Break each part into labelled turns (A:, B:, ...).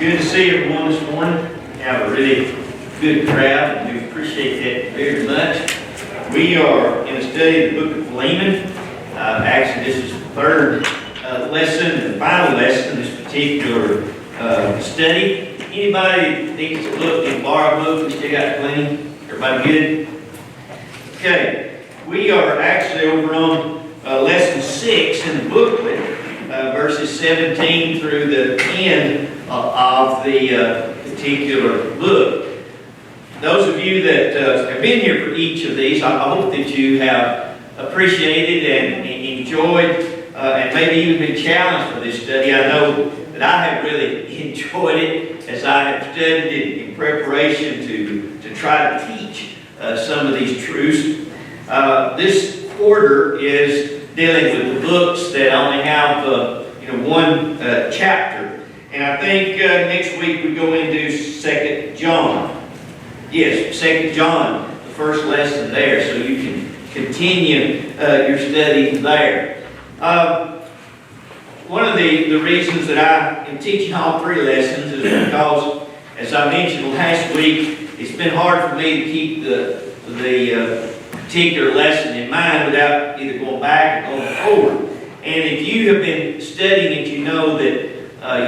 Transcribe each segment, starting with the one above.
A: Good to see everyone this morning. We have a really good crowd, and we appreciate that very much. We are in a study of the book of Philemon. Actually, this is the third lesson, the final lesson in this particular study. Anybody needs to look and borrow a book? We still got plenty. Everybody good? Okay. We are actually over on lesson 6 in the booklet, verses 17 through the end of the particular book. Those of you that have been here for each of these, I hope that you have appreciated and enjoyed and maybe even been challenged for this study. I know that I have really enjoyed it as I have studied it in preparation to try to teach some of these truths. This quarter is dealing with the books that only have one chapter. And I think next week we go into 2 John. Yes, 2 John, the first lesson there, so you can continue your study there. One of the reasons that I am teaching all 3 lessons is because, as I mentioned last week, it's been hard for me to keep the particular lesson in mind without either going back or going forward. And if you have been studying it, you know that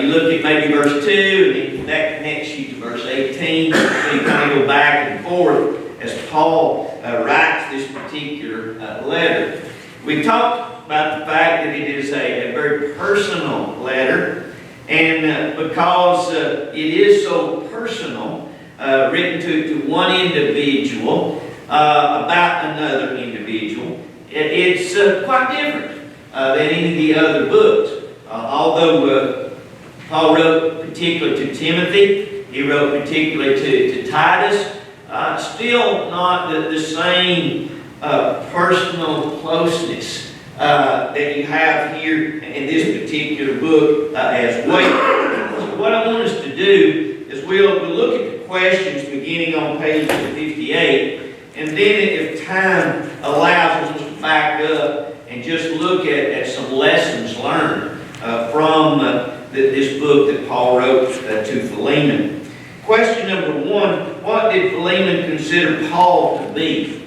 A: you look at maybe verse 2, and that connects you to verse 18. So you kind of go back and forth as Paul writes this particular letter. We talked about the fact that it is a very personal letter, and because it is so personal, written to one individual about another individual, it's quite different than any of the other books. Although Paul wrote particularly to Timothy, he wrote particularly to Titus, still not the same personal closeness that you have here in this particular book as well. So what I want us to do is we'll look at the questions beginning on page 58, and then if time allows us to back up and just look at some lessons learned from this book that Paul wrote to Philemon. Question number 1, what did Philemon consider Paul to be?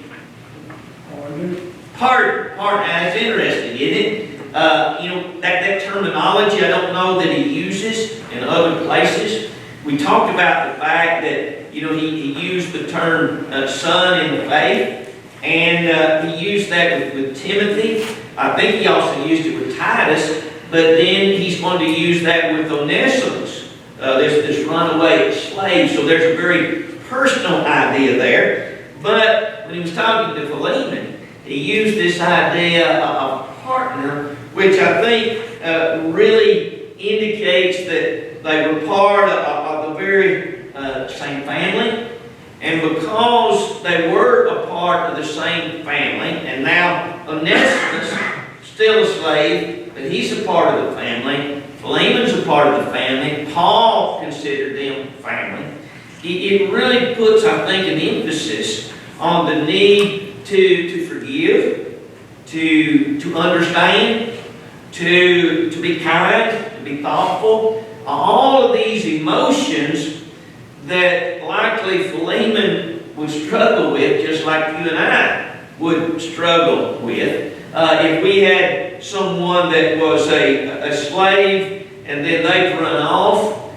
A: Partner. That's interesting, isn't it? That terminology I don't know that he uses in other places. We talked about the fact that he used the term son in the faith, and he used that with Timothy. I think he also used it with Titus, but then he's going to use that with Onesimus, this runaway slave. So there's a very personal idea there. But when he was talking to Philemon, he used this idea of partner, which I think really indicates that they were part of the very same family. And because they were a part of the same family, and now Onesimus, still a slave, but he's a part of the family, Philemon's a part of the family, Paul considered them family. It really puts, I think, an emphasis on the need to forgive, to understand, to be kind, to be thoughtful. All of these emotions that likely Philemon would struggle with, just like you and I would struggle with. If we had someone that was a slave and then they'd run off,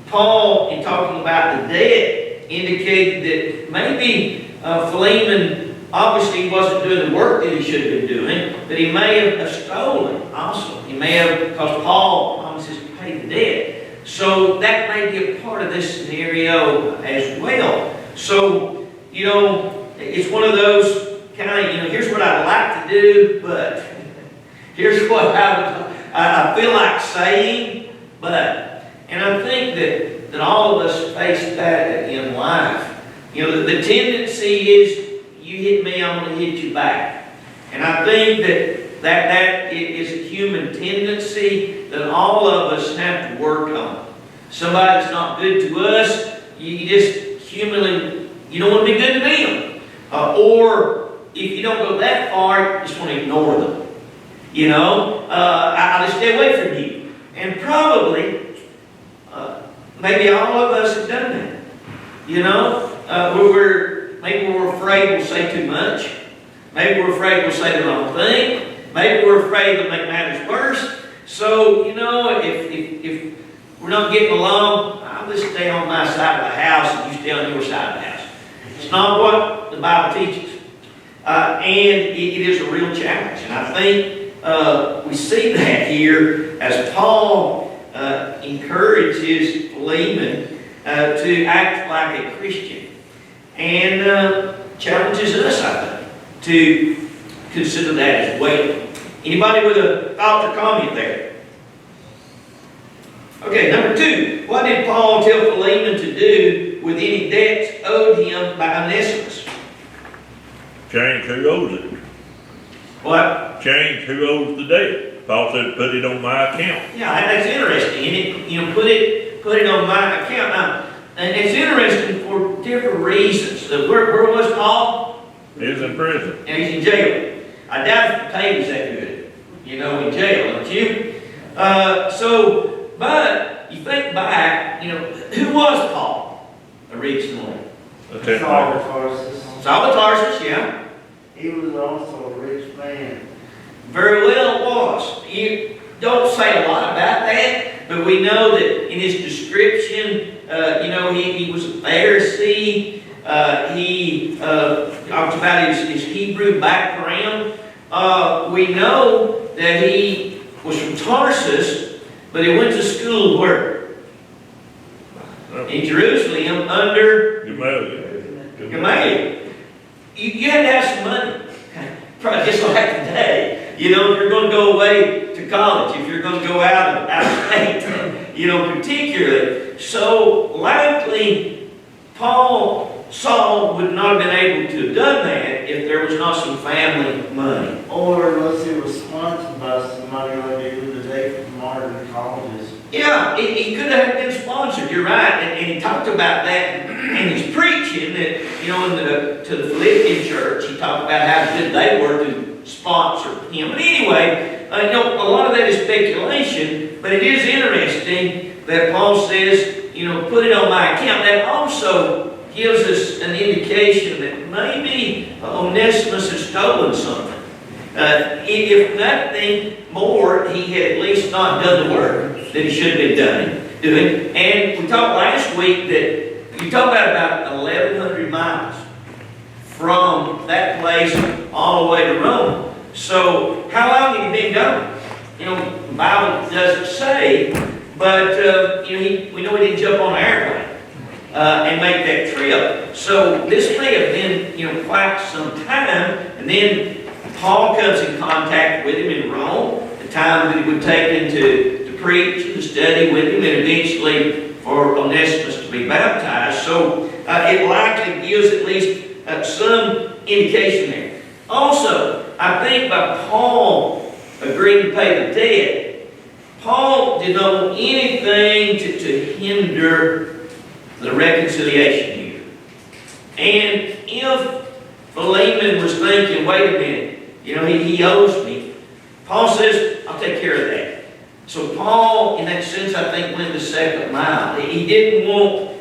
A: Paul, in talking about the debt, indicated that maybe Philemon, obviously he wasn't doing the work that he should have been doing, but he may have stolen also. He may have, because Paul promises to pay the debt. So that may be a part of this scenario as well. So, it's one of those kind of, here's what I'd like to do, but here's what I feel like saying, but. And I think that all of us face that in life. The tendency is, you hit me, I'm going to hit you back. And I think that is a human tendency that all of us have to work on. Somebody that's not good to us, you just humanly, you don't want to be good to them. Or if you don't go that far, you just want to ignore them. I just stay away from you. And And probably, maybe all of us have done that. You know, maybe we're afraid we'll say too much. Maybe we're afraid we'll say the wrong thing. Maybe we're afraid to make matters worse. So, you know, if we're not getting along, I'll just stay on my side of the house and you stay on your side of the house. It's not what the Bible teaches. And it is a real challenge. And I think we see that here as Paul encourages Philemon to act like a Christian. And challenges us, I think, to consider that as well. Anybody with a thought or comment there? Okay, number 2. What did Paul tell Philemon to do with any debts owed him by Onesimus?
B: Change who owes it.
A: What?
B: Change who owes the debt. Paul said, put it on my account.
A: Yeah, that's interesting. And put it on my account. Now, and it's interesting for different reasons. Where was Paul?
B: He was in prison.
A: And he's in jail. I doubt if the pay was that good, you know, in jail, don't you? But you think back, you know, who was Paul originally?
C: Saul of Tarsus.
A: Saul of Tarsus, yeah.
C: He was also a rich man.
A: Very well was. You don't say a lot about that, but we know that in his description, you know, he was a Pharisee. He talks about his Hebrew background. We know that he was from Tarsus, but he went to school where? In Jerusalem under Gamaliel. You had to have some money. Probably just like today. You know, if you're going to go away to college, if you're going to go out of state, you know, particularly. So likely Saul would not have been able to have done that if there was not some family money.
C: Or unless he was sponsored by somebody like they do today from modern colleges.
A: Yeah, he could have been sponsored, you're right. And he talked about that in his preaching, that, you know, to the Philippian church, he talked about how good they were to sponsor him. But anyway, you know, a lot of that is speculation, but it is interesting that Paul says, you know, put it on my account. That also gives us an indication that maybe Onesimus has stolen something. If nothing more, he had at least not done the work that he should have been doing. And we talked last week that you talk about 1,100 miles from that place all the way to Rome. So how long had he been gone? You know, the Bible doesn't say, but you know, we know he didn't jump on an airplane and make that trip. So this may have been, you know, quite some time. And then Paul comes in contact with him in Rome, the time that it would take him to preach and to study with him, and eventually for Onesimus to be baptized. So it likely gives at least some indication there. Also, I think by Paul agreeing to pay the debt, Paul did not want anything to hinder the reconciliation here. And if Philemon was thinking, wait a minute, you know, he owes me, Paul says, I'll take care of that. So Paul, in that sense, I think, went the second mile. He didn't want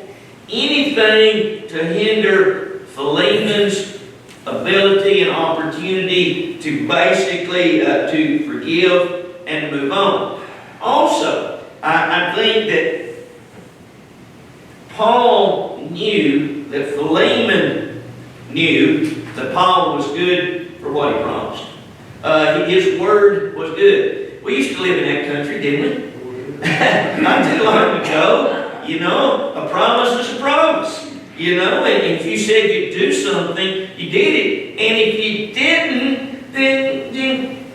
A: anything to hinder Philemon's ability and opportunity to basically to forgive and to move on. Also, I think that Paul knew that Philemon knew that Paul was good for what he promised. His word was good. We used to live in that country, didn't we? Not too long ago. You know, a promise is a promise. You know, and if you said you'd do something, you did it. And if you didn't, then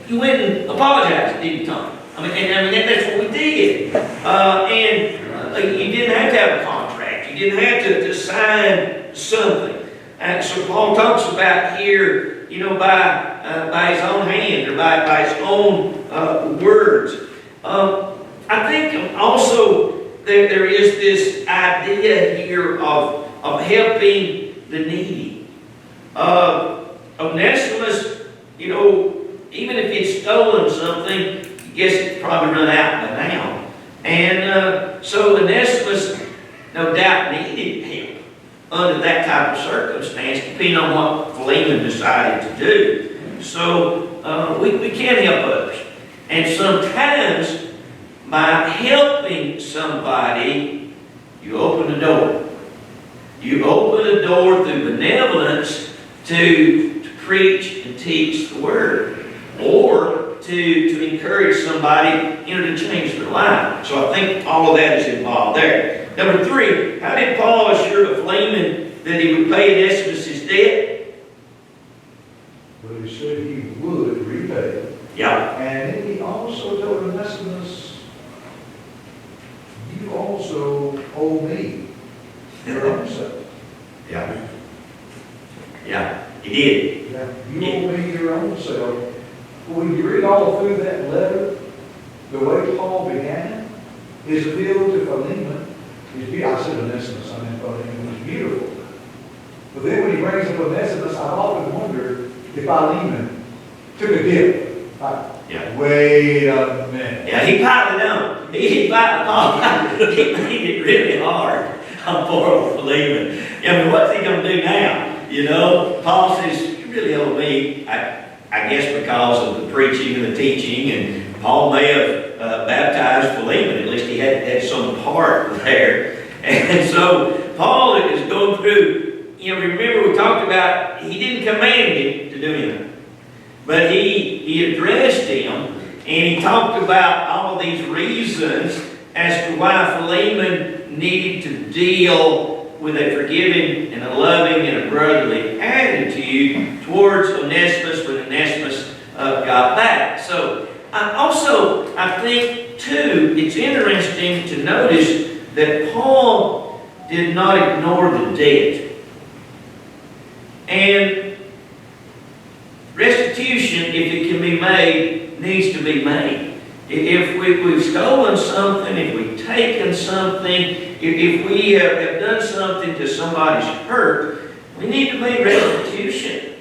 A: you went and apologized, didn't you, Tom? I mean, that's what we did. You didn't have to have a contract. You didn't have to sign something. And so Paul talks about here, you know, by his own hand or by his own words. I think also there is this idea here of helping the needy. Onesimus, you know, even if he'd stolen something, I guess it's probably run out by now. And so Onesimus no doubt needed help under that type of circumstance, depending on what Philemon decided to do. So we can help others. And sometimes by helping somebody, you open the door. You open the door through benevolence to preach and teach the Word, or to encourage somebody, to change their life. So I think all of that is involved there. Number 3, how did Paul assure Philemon that he would pay Onesimus his debt?
D: Well, he said he would repay.
A: Yeah.
D: And then he also told Onesimus, you also owe me your own self.
A: Yeah. Yeah, he did.
D: Yeah, you owe me your own self. When you read all through that letter, the way Paul began, his appeal to Philemon is, I said Onesimus, I meant Philemon, was beautiful. But then when he brings up Onesimus, I've often wondered if Philemon took a dip.
A: Yeah.
D: Wait a minute.
A: Yeah, he piled it on. He piled Paul. He made it really hard on poor old Philemon. I mean, what's he going to do now? Paul says, you really owe me. I guess because of the preaching and the teaching, and Paul may have baptized Philemon. At least he had some part there. And so Paul is going through, remember we talked about, he didn't command him to do anything. But he addressed him, and he talked about all of these reasons as to why Philemon needed to deal with a forgiving and a loving and a brotherly attitude towards Onesimus when Onesimus got back. So I think, too, it's interesting to notice that Paul did not ignore the debt. And restitution, if it can be made, needs to be made. If we've stolen something, if we've taken something, if we have done something to somebody's hurt, we need to make restitution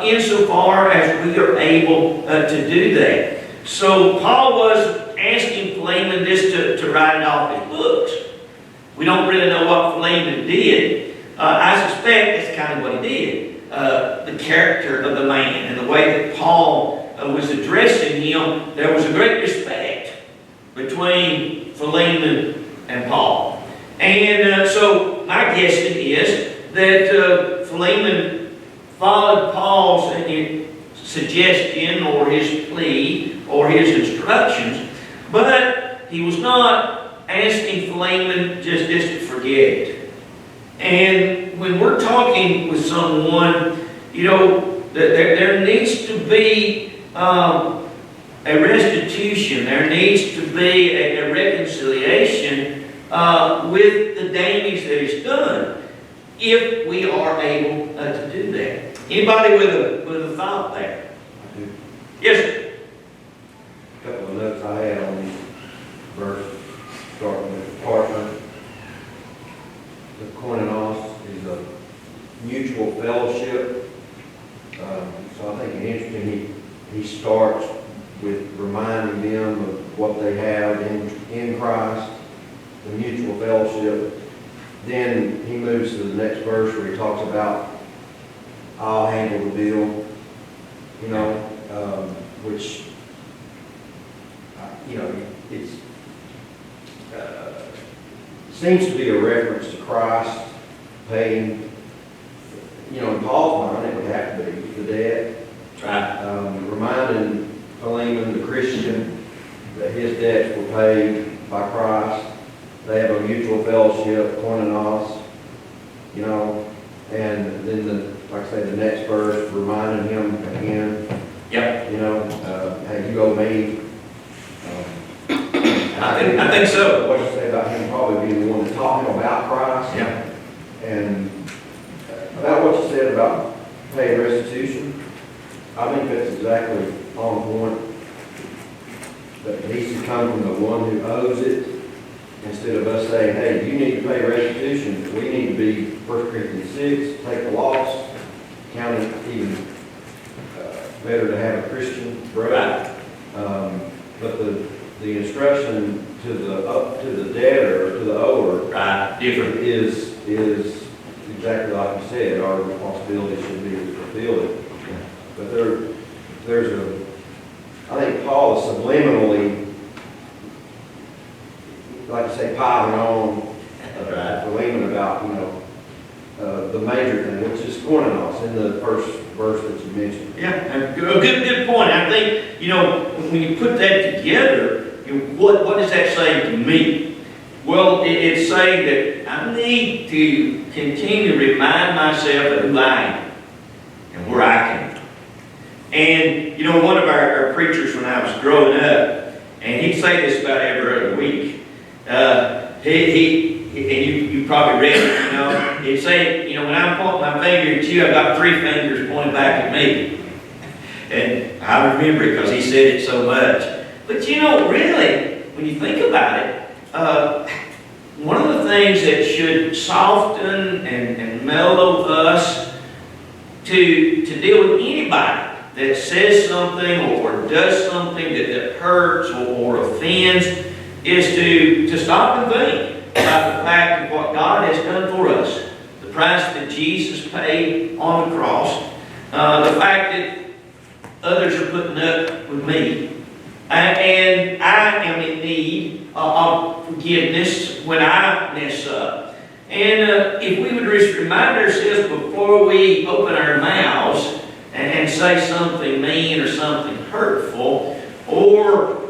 A: insofar as we are able to do that. So Paul was asking Philemon this to write it off his books. We don't really know what Philemon did. I suspect that's kind of what he did. The character of the man and the way that Paul was addressing him, there was a great respect between Philemon and Paul. And so my guessing is that Philemon followed Paul's suggestion or his plea or his instructions, but he was not asking Philemon just to forget it. And when we're talking with someone, there needs to be a restitution. There needs to be a reconciliation with the damage that is done, if we are able to do that. Anybody with a thought there?
E: I do.
A: Yes, sir.
E: A couple of notes I had on this verse, starting with partner. The koinonos is a mutual fellowship. So I think it's interesting, he starts with reminding them of what they have in Christ, the mutual fellowship. Then he moves to the next verse where he talks about, I'll handle the bill, which, it's seems to be a reference to Christ paying, in Paul's mind, it would have to be the debt.
A: Right.
E: Reminding Philemon, the Christian, that his debts were paid by Christ. They have a mutual fellowship, koinonos, and then like I say, the next verse, reminding him again,
A: Yep.
E: Hey, you owe me.
A: I think so.
E: What you say about him probably being the one that's talking about Christ.
A: Yeah.
E: And about what you said about paying restitution, I think that's exactly on point. That it needs to come from the one who owes it, instead of us saying, hey, you need to pay restitution. We need to be 1 Corinthians 6, take the loss, count it even better to have a Christian brother.
A: Right.
E: But the instruction to the debtor, to the owner,
A: Right, different.
E: is exactly like you said, our responsibility should be to fulfill it. But I think Paul is subliminally, like you say, piling on Philemon about, the major thing, which is koinonos in the first verse that you mentioned.
A: Yeah, a good point. I think, when you put that together, what does that say to me? Well, it's saying that I need to continue to remind myself of who I am and where I came from. And, one of our preachers when I was growing up, and he'd say this about every other week, you probably read it, he'd say, when I'm pointing my finger at you, I've got 3 fingers pointing back at me. And I remember it because he said it so much. But really, when you think about it, one of the things that should soften and mellow us to deal with anybody that says something or does something that hurts or offends is to stop and think about the fact of what God has done for us. The price that Jesus paid on the cross. The fact that others are putting up with me. And I am in need of forgiveness when I mess up. And if we would just remind ourselves before we open our mouths and say something mean or something hurtful, or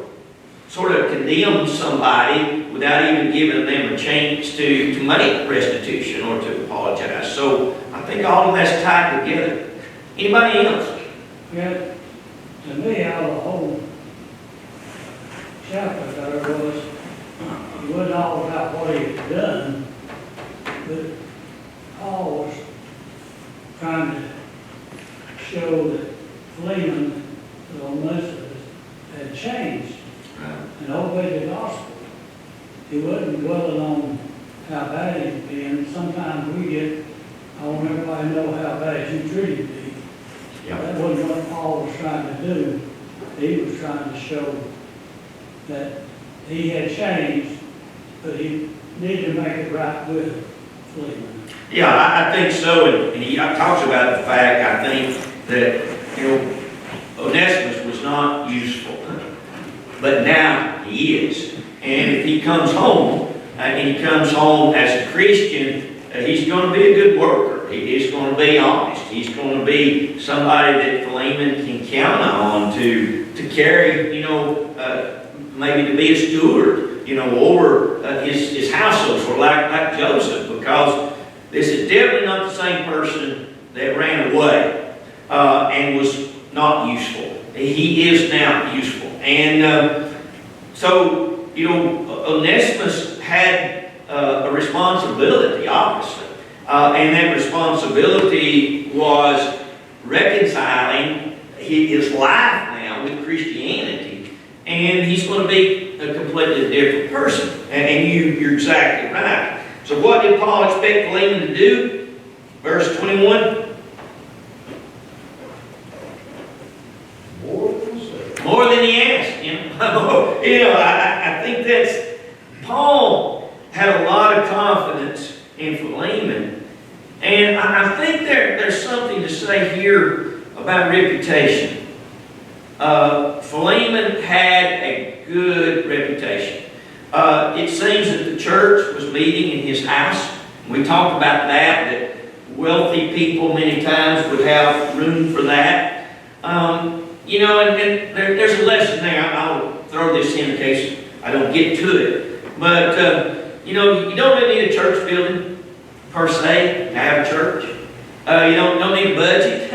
A: sort of condemn somebody without even giving them a chance to make restitution or to apologize. So I think all of that's tied together. Anybody else?
F: Yeah, to me, out of the whole chapter there it wasn't all about what he had done, but Paul was trying to show that Philemon, the Onesimus, had changed and obeyed the gospel. He wasn't dwelling on how bad he's been. Sometimes we get, I want everybody to know how bad you treated me.
A: Yeah.
F: That wasn't what Paul was trying to do. He was trying to show that he had changed, but he needed to make it right with Philemon.
A: Yeah, I think so. And he talks about the fact, I think, that, Onesimus was not useful. But now he is. And if he comes home, and he comes home as a Christian, he's going to be a good worker. He's going to be honest. He's going to be somebody that Philemon can count on to carry, maybe to be a steward, over his household, or like Joseph, because this is definitely not the same person that ran away and was not useful. He is now useful. And so, Onesimus had a responsibility, obviously. And that responsibility was reconciling his life now with Christianity. And he's going to be a completely different person. And you're exactly right. So what did Paul expect Philemon to do? Verse 21. More than he asked. I think that's, Paul had a lot of confidence in Philemon. And I think there's something to say here about reputation. Philemon had a good reputation. It seems that the church was meeting in his house. We talked about that wealthy people many times would have room for that. And there's a lesson there. I'll throw this in case I don't get to it. But, you don't really need a church building, per se, to have a church. You don't need a budget.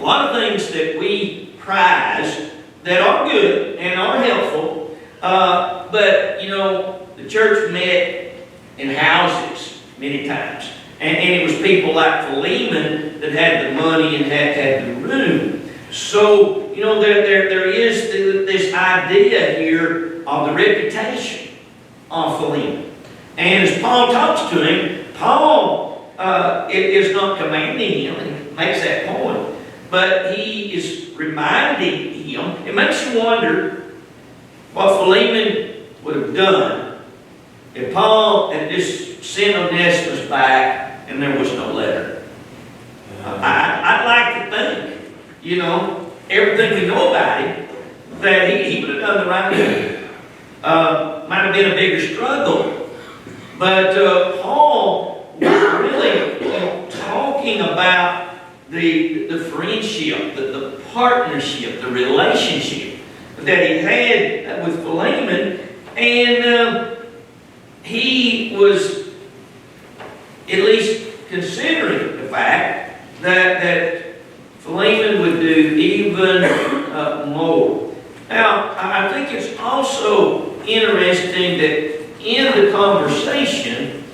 A: A lot of things that we prize that are good and are helpful, but, the church met in houses many times. And it was people like Philemon that had the money and had the room. So, there is this idea here of the reputation of Philemon. And as Paul talks to him, Paul is not commanding him, and he makes that point, but he is reminding him. It makes you wonder, what Philemon would have done if Paul had just sent Onesimus back and there was no letter. I'd like to think, you know, everything we know about him, that he would have done the right thing. Might have been a bigger struggle. But Paul was really talking about the friendship, the partnership, the relationship that he had with Philemon. And he was at least considering the fact that Philemon would do even more. Now, I think it's also interesting that in the conversation,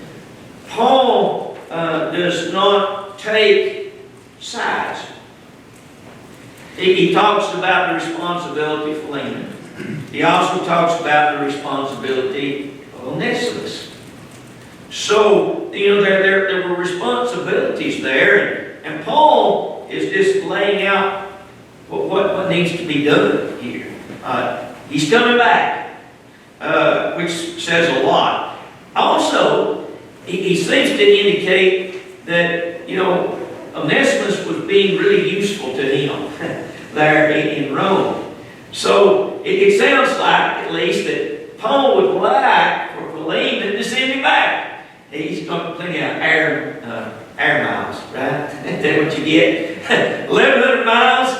A: Paul does not take sides. He talks about the responsibility of Philemon. He also talks about the responsibility of Onesimus. So, you know, there were responsibilities there, and Paul is just laying out what needs to be done here. He's coming back, which says a lot. Also, he seems to indicate that, you know, Onesimus was being really useful to him there in Rome. So it sounds like, at least, that Paul would like for Philemon to send him back. He's got plenty of air miles, right? That's what you get. 1,100 miles.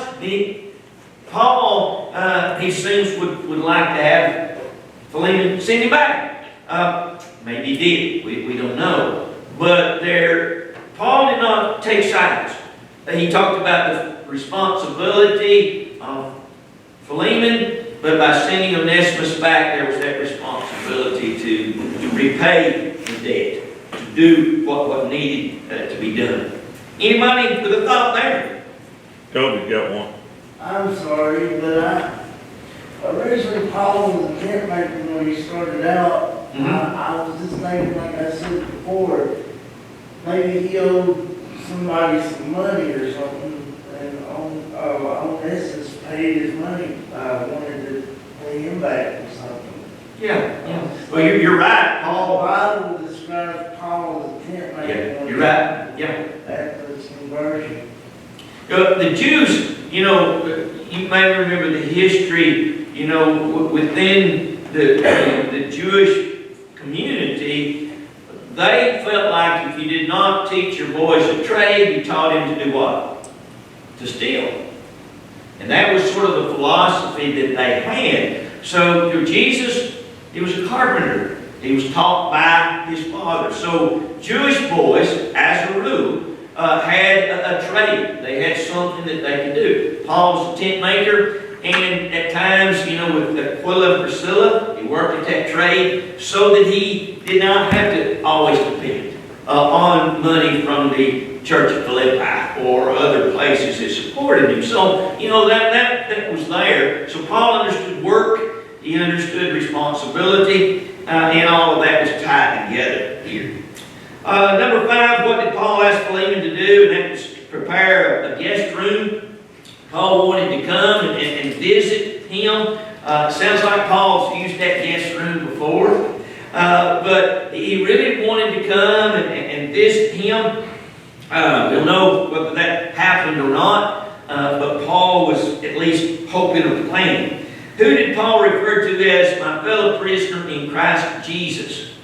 A: Paul, he seems, would like to have Philemon send him back. Maybe he did. We don't know. But Paul did not take sides. He talked about the responsibility of Philemon, but by sending Onesimus back, there was that responsibility to repay the debt, to do what needed to be done. Anybody with a thought there?
B: Kobe's got one.
C: I'm sorry, but originally Paul was a tent maker when he started out. I was just thinking, like I said before, maybe he owed somebody some money or something, and Onesimus paid his money, wanted to pay him back or something.
A: Yeah. Well, you're right,
C: The
A: Paul.
C: Bible describes Paul as a tent maker.
A: Yeah, you're right. Yeah.
C: After his conversion.
A: The Jews, you know, you may remember the history, you know, within the Jewish community, they felt like if you did not teach your boys a trade, you taught him to do what? To steal. And that was sort of the philosophy that they had. So, you know, Jesus, he was a carpenter. He was taught by his father. So, Jewish boys, as a rule, had a trade. They had something that they could do. Paul was a tent maker, and at times, you know, with Aquila and Priscilla, he worked at that trade so that he did not have to always depend on money from the church of Philippi or other places that supported him. So, you know, that was there. So Paul understood work, he understood responsibility, and all of that was tied together here. Number 5, what did Paul ask Philemon to do? And that was prepare a guest room. Paul wanted to come and visit him. Sounds like Paul's used that guest room before. But he really wanted to come and visit him. We'll know whether that happened or not. But Paul was at least hoping or planning. Who did Paul refer to as my fellow prisoner in Christ Jesus?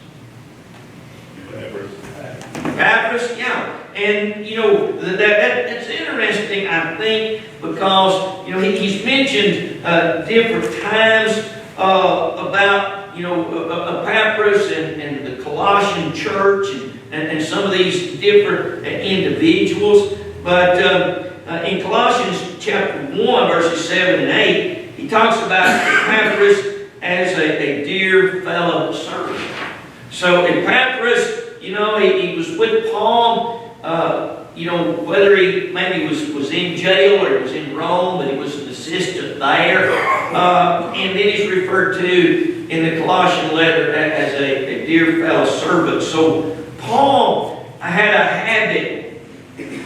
A: Epaphras, yeah. And, you know, that's interesting, I think, because, you know, he's mentioned different times about, you know, Epaphras and the Colossian church and some of these different individuals. But in Colossians chapter 1, verses 7 and 8, he talks about Epaphras as a dear fellow servant. So Epaphras, you know, he was with Paul, you know, whether he maybe was in jail or he was in Rome, but he was an assistant there. And then he's referred to in the Colossian letter as a dear fellow servant. So Paul had a habit,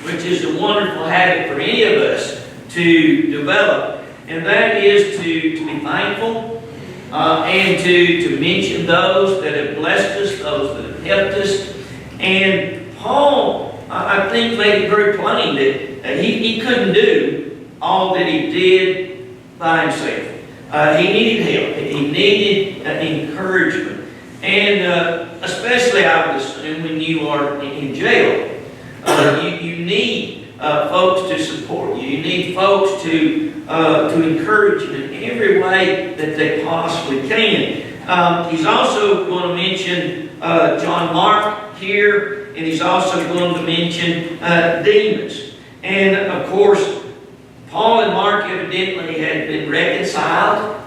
A: which is a wonderful habit for any of us to develop, and that is to be thankful and to mention those that have blessed us, those that have helped us. And Paul, I think, made it very plain that he couldn't do all that he did by himself. He needed help. He needed encouragement. And especially, I would assume, when you are in jail, you need folks to support you. You need folks to encourage you in every way that they possibly can. He's also going to mention John Mark here, and he's also going to mention Demas. And of course, Paul and Mark evidently had been reconciled.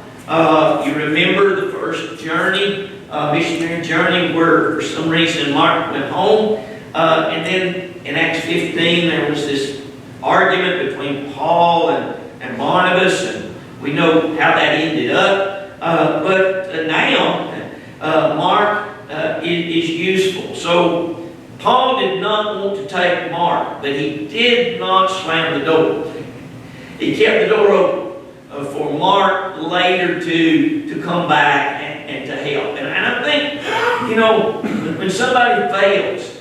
A: You remember the first journey, missionary journey, where for some reason Mark went home. And then in Acts 15, there was this argument between Paul and Barnabas, and we know how that ended up. But now, Mark is useful. So Paul did not want to take Mark, but he did not slam the door. He kept the door open for Mark later to come back and to help. And I think, you know, when somebody fails,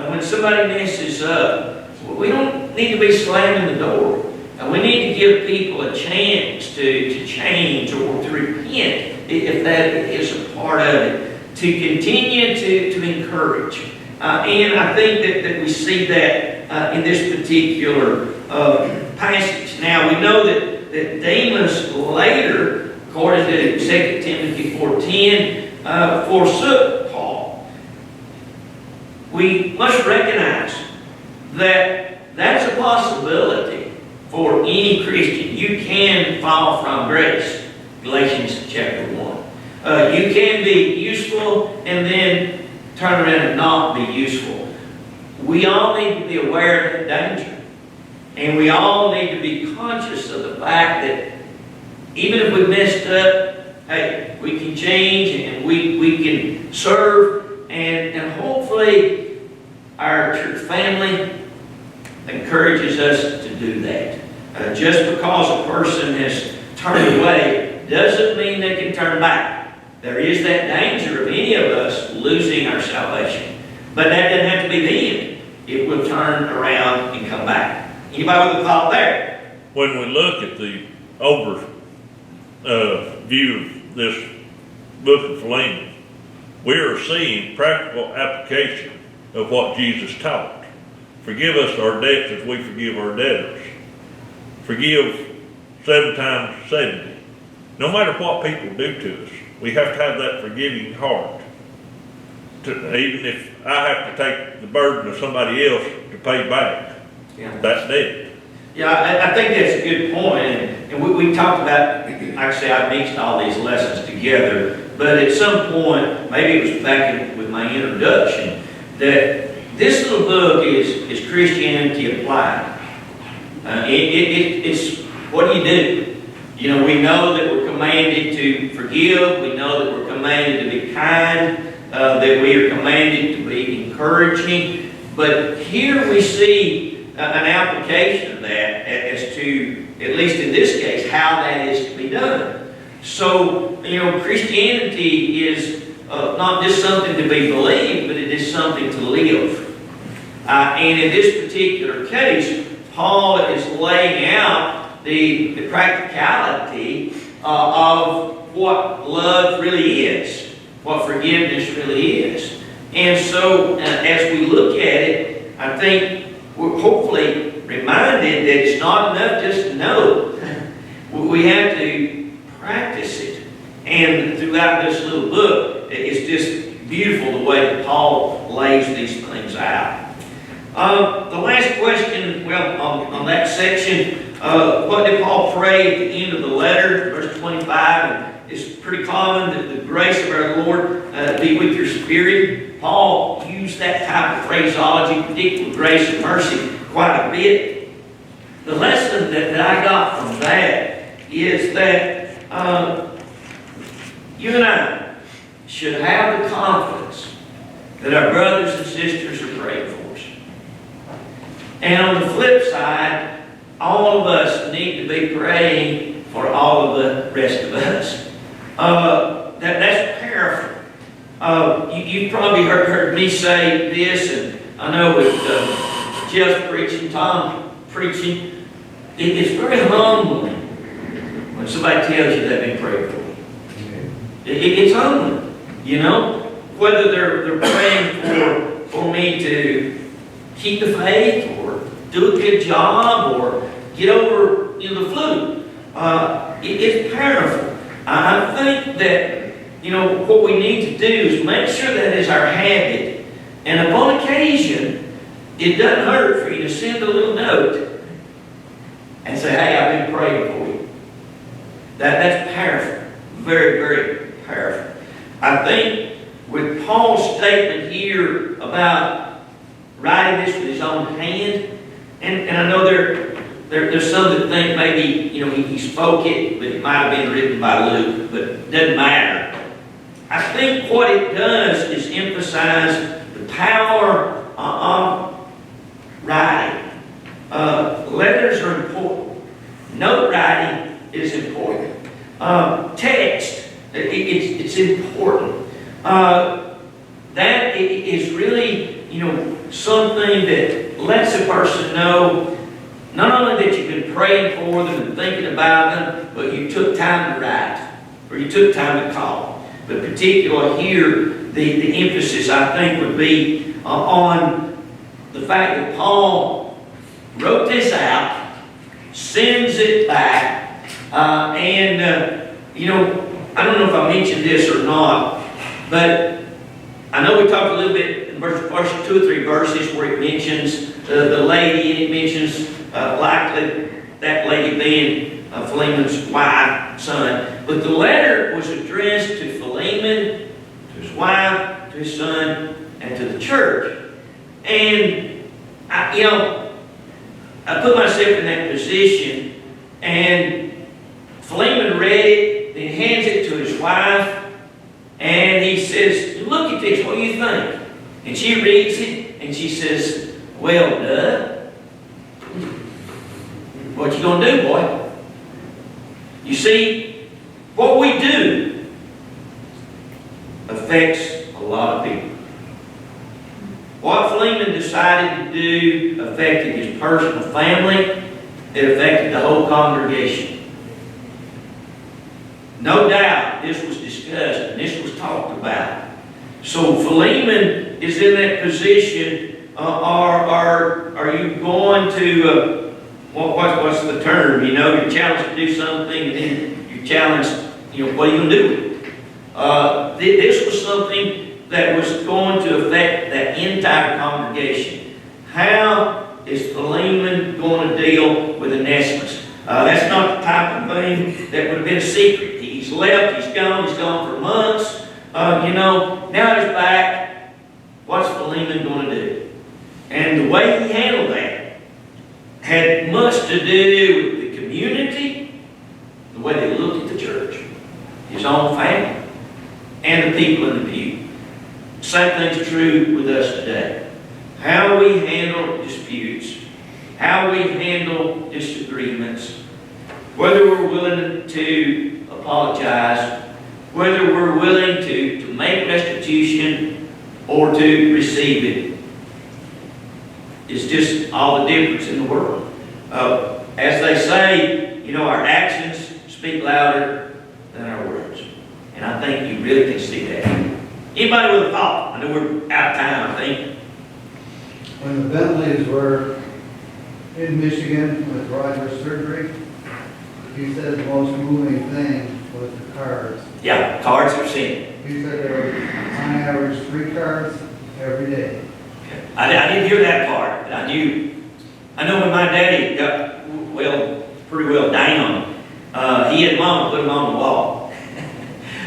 A: when somebody messes up, we don't need to be slamming the door. We need to give people a chance to change or to repent, if that is a part of it, to continue to encourage. And I think that we see that in this particular passage. Now, we know that Demas later, according to 2 Timothy 4:10, forsook Paul. We must recognize that that's a possibility for any Christian. You can fall from grace, Galatians chapter 1. You can be useful and then turn around and not be useful. We all need to be aware of that danger. And we all need to be conscious of the fact that even if we messed up, hey, we can change and we can serve, and hopefully our church family encourages us to do that. Just because a person has turned away doesn't mean they can turn back. There is that danger of any of us losing our salvation. But that doesn't have to be the end. It will turn around and come back. Anybody with a thought there?
B: When we look at the view of this book of Philemon, we are seeing practical application of what Jesus taught. Forgive us our debts as we forgive our debtors. Forgive 7 times 70. No matter what people do to us, we have to have that forgiving heart. Even if I have to take the burden of somebody else to pay back, that's debt.
A: Yeah, I think that's a good point. And we talked about, like I say, I mixed all these lessons together. But at some point, maybe it was back with my introduction, that this little book is Christianity applied. It's what do you do? You know, we know that we're commanded to forgive. We know that we're commanded to be kind. That we are commanded to be encouraging. But here we see an application of that as to, at least in this case, how that is to be done. So, you know, Christianity is not just something to be believed, but it is something to live. And in this particular case, Paul is laying out the practicality of what love really is, what forgiveness really is. And so, as we look at it, I think we're hopefully reminded that it's not enough just to know. We have to practice it. And throughout this little book, it's just beautiful the way that Paul lays these things out. The last question, well, on that section, what did Paul pray at the end of the letter? Verse 25, and it's pretty common that the grace of our Lord be with your spirit. Paul used that type of phraseology, particularly grace and mercy, quite a bit. The lesson that I got from that is that you and I should have the confidence that our brothers and sisters are praying for us. And on the flip side, all of us need to be praying for all of the rest of us. That's powerful. You've probably heard me say this, and I know with Jeff preaching, Tom preaching, it's very humbling when somebody tells you they've been prayed for. It's humbling, you know, whether they're praying for me to keep the faith, or do a good job, or get over the flu. It's powerful. I think that, what we need to do is make sure that is our habit. And upon occasion, it doesn't hurt for you to send a little note and say, hey, I've been praying for you. That's powerful. Very, very powerful. I think with Paul's statement here about writing this with his own hand, and I know there's some that think maybe, he spoke it, but it might have been written by Luke, but it doesn't matter. I think what it does is emphasize the power of writing. Letters are important. Note writing is important. Text, it's important. That is really, something that lets a person know not only that you've been praying for them and thinking about them, but you took time to write, or you took time to call. But particularly here, the emphasis, I think, would be on the fact that Paul wrote this out, sends it back, and I don't know if I mentioned this or not, but I know we talked a little bit in first 2 or 3 verses where it mentions the lady, and it mentions likely that lady being Philemon's wife, son. But the letter was addressed to Philemon, to his wife, to his son, and to the church. And I put myself in that position, and Philemon read it, then hands it to his wife, and he says, look at this, what do you think? And she reads it, and she says, well done. What you gonna do, boy? You see, what we do affects a lot of people. What Philemon decided to do affected his personal family. It affected the whole congregation. No doubt this was discussed and this was talked about. So Philemon is in that position. Are you going to, what's the term? You're challenged to do something, and then you're challenged, what are you going to do with it? This was something that was going to affect that entire congregation. How is Philemon going to deal with Onesimus? That's not the type of thing that would have been a secret. He's left, he's gone for months. Now he's back. What's Philemon going to do? And the way he handled that had much to do with the community, the way they looked at the church, his own family, and the people in the pew. Same thing's true with us today. How we handle disputes, how we handle disagreements, whether we're willing to apologize, whether we're willing to make restitution or to receive it, is just all the difference in the world. As they say, our actions speak louder than our words. And I think you really can see that. Anybody with a thought? I know we're out of time, I think.
G: When the Bentleys were in Michigan with Roger's surgery, he said the most moving thing was the cards.
A: Yeah, cards are sin.
G: He said there were on average 3 cards every day.
A: I didn't hear that part, but I know when my daddy got, pretty well down, he had Mama put them on the wall.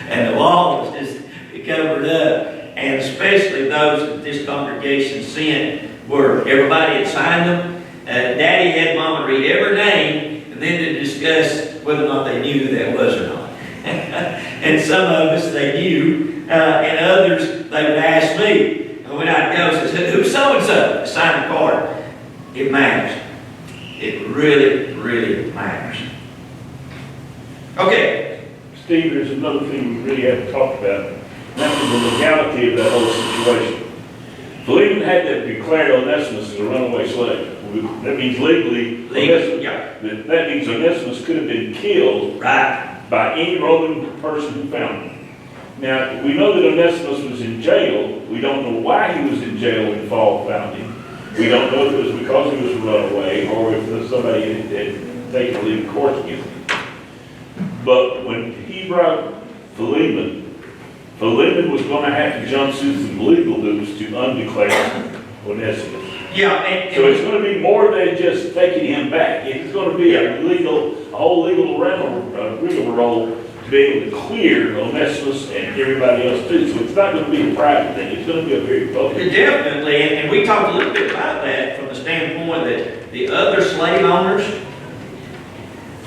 A: And the wall was just covered up. And especially those that this congregation sent, where everybody had signed them. Daddy had Mama read every name, and then to discuss whether or not they knew who that was or not. And some of us, they knew, and others, they would ask me. And when I'd go, I said, who's so-and-so? Sign the card. It matters. It really, really matters. Okay,
H: Steve, there's another thing we really haven't talked about, and that was the legality of that whole situation. Philemon had to declare Onesimus as a runaway slave. That means legally,
A: Yeah,
H: that means Onesimus could have been killed
A: right.
H: by any Roman person who found him. Now, we know that Onesimus was in jail. We don't know why he was in jail when Paul found him. We don't know if it was because he was a runaway or if somebody had taken a legal course against him. But when he brought Philemon was going to have to jump through some legal hoops to undeclare Onesimus.
A: Yeah, and.
H: So it's going to be more than just taking him back. It's going to be a whole legal rigmarole to be able to clear Onesimus and everybody else too. So it's not going to be a private thing. It's going to be a very public.
A: Definitely, and we talked a little bit about that from the standpoint that the other slave owners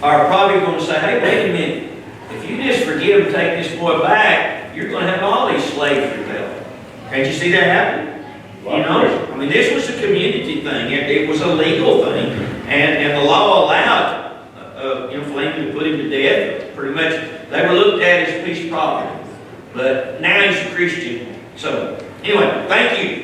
A: are probably going to say, hey, wait a minute, if you just forgive and take this boy back, you're going to have all these slaves rebel. Can't you see that happen? You know, I mean, this was a community thing. It was a legal thing, and the law allowed Philemon to put him to death. Pretty much, they were looked at as peace property. But now he's a Christian. So, anyway, thank you.